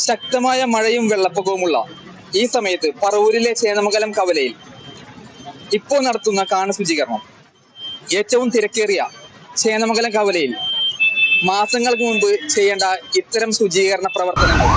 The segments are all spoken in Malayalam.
ശക്തമായ മഴയും വെള്ളപ്പൊക്കവുമുള്ള ഈ സമയത്ത് പറവൂരിലെ ചേന്നമംഗലം കവലയിൽ ഇപ്പോൾ നടത്തുന്ന കാണ ശുചീകരണം ഏറ്റവും തിരക്കേറിയ ചേന്നമംഗലം കവലയിൽ മാസങ്ങൾക്ക് മുൻപ് ചെയ്യേണ്ട ഇത്തരം ശുചീകരണ പ്രവർത്തനങ്ങൾ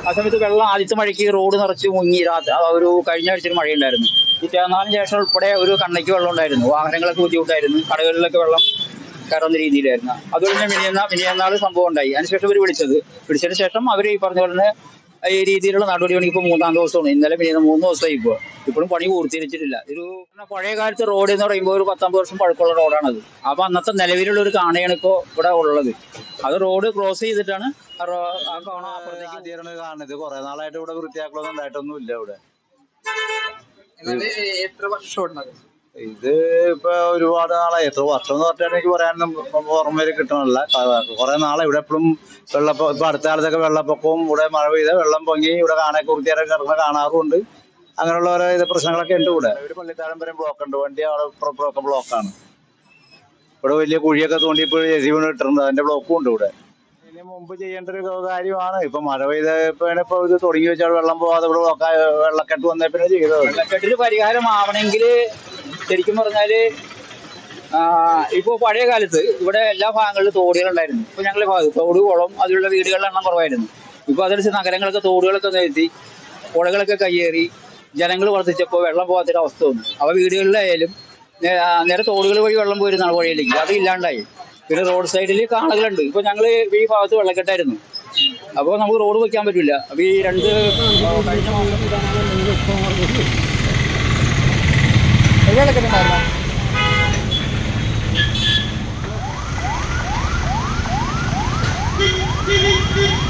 ആ സമയത്ത് വെള്ളം ആദ്യത്തെ മഴയ്ക്ക് റോഡ് നിറച്ച് മുങ്ങി. ഒരു കഴിഞ്ഞ ആഴ്ചയിൽ മഴയുണ്ടായിരുന്നു. ഈ തേനാലിന് ശേഷം ഉൾപ്പെടെ ഒരു കണ്ണയ്ക്ക് വെള്ളം ഉണ്ടായിരുന്നു. വാഹനങ്ങളൊക്കെ ബുദ്ധിമുട്ടായിരുന്നു. കടകളിലൊക്കെ വെള്ളം കയറുന്ന രീതിയിലായിരുന്നു. അതുകൊണ്ട് തന്നെ മിനിയന്നാൾ സംഭവം ഉണ്ടായി. അതിനുശേഷം ഇവർ വിളിച്ചതിന് ശേഷം അവർ ഈ പറഞ്ഞ പോലെ ഈ രീതിയിലുള്ള നടപടി ഇപ്പോൾ 3-ാം ദിവസമാണ്. ഇന്നലെ 3 ദിവസമായി ഇപ്പോഴും പണി പൂർത്തീകരിച്ചിട്ടില്ല. ഒരു പഴയ കാലത്ത് റോഡ് എന്ന് പറയുമ്പോൾ ഒരു 10-50 വർഷം പഴക്കമുള്ള റോഡാണത്. അപ്പൊ അന്നത്തെ നിലവിലുള്ള ഒരു കാണയാണ് ഇപ്പോൾ ഇവിടെ ഉള്ളത്. അത് റോഡ് ക്രോസ് ചെയ്തിട്ടാണ് കാണുന്നത്. കുറെ നാളായിട്ട് ഇവിടെ വൃത്തിയാക്കലൊന്നും ഉണ്ടായിട്ടൊന്നും ഇല്ല ഇവിടെ. എത്ര വർഷം ഇത് ഇപ്പൊ ഒരുപാട് നാളായി. എത്ര വർഷം എന്ന് പറഞ്ഞാൽ എനിക്ക് പറയാനൊന്നും ഓർമ്മയിൽ കിട്ടണമല്ല. കുറെ നാളെ ഇവിടെ എപ്പോഴും ഇപ്പൊ അടുത്ത കാലത്തൊക്കെ വെള്ളപ്പൊക്കവും ഇവിടെ മഴ പെയ്ത വെള്ളം പൊങ്ങി ഇവിടെ കാണാൻ വൃത്തിയാക്കാൻ കിടക്കുന്ന കാണാറുണ്ട്. അങ്ങനെയുള്ള ഓരോ പ്രശ്നങ്ങളൊക്കെ ഉണ്ട് ഇവിടെ. ഒരു പള്ളിത്താഴം വരെ ബ്ലോക്ക് ഉണ്ട്. വണ്ടി അവിടെ ബ്ലോക്കാണ്. ഇവിടെ വലിയ കുഴിയൊക്കെ തോണ്ടി ഇപ്പോൾ JCB ഇട്ടിട്ടുണ്ട്. അതിന്റെ ബ്ലോക്കും ഉണ്ട് ഇവിടെ. ഇതിന് മുമ്പ് ചെയ്യേണ്ട ഒരു കാര്യമാണ്. ഇപ്പൊ മഴ പെയ്തപ്പോ ഇത് തുടങ്ങി വെച്ചാൽ വെള്ളം പോവാതെ ഇവിടെ വെള്ളക്കെട്ട് വന്നേ പിന്നെ ചെയ്തത്. വെള്ളക്കെട്ടിന് പരിഹാരമാവണമെങ്കിൽ ശരിക്കും പറഞ്ഞാല് ഇപ്പൊ പഴയ കാലത്ത് ഇവിടെ എല്ലാ ഭാഗങ്ങളിലും തോടുകളുണ്ടായിരുന്നു. ഇപ്പൊ ഞങ്ങളുടെ ഭാഗത്ത് തോട്, കുളം, അതിലുള്ള വീടുകളുടെ എണ്ണം കുറവായിരുന്നു. ഇപ്പൊ അതനുസരിച്ച് നഗരങ്ങളൊക്കെ തോടുകളൊക്കെ നിരത്തി പുഴകളൊക്കെ കയ്യേറി ജനങ്ങൾ വർദ്ധിച്ചപ്പോൾ വെള്ളം പോകാത്തൊരു അവസ്ഥ വന്നു. അവ വീടുകളിലായാലും നേരെ തോടുകൾ വഴി വെള്ളം പോയിരുന്നാണ് പുഴയിലേക്ക്. അത് ഇല്ലാണ്ടായി. പിന്നെ റോഡ് സൈഡിൽ കാണലുണ്ട്. ഇപ്പൊ ഞങ്ങൾ ഈ ഭാഗത്ത് വെള്ളക്കെട്ടായിരുന്നു. അപ്പോൾ നമുക്ക് റോഡ് വയ്ക്കാൻ പറ്റില്ല. അപ്പൊ ഈ രണ്ട് കഴിഞ്ഞ മാസം Beep beep beep.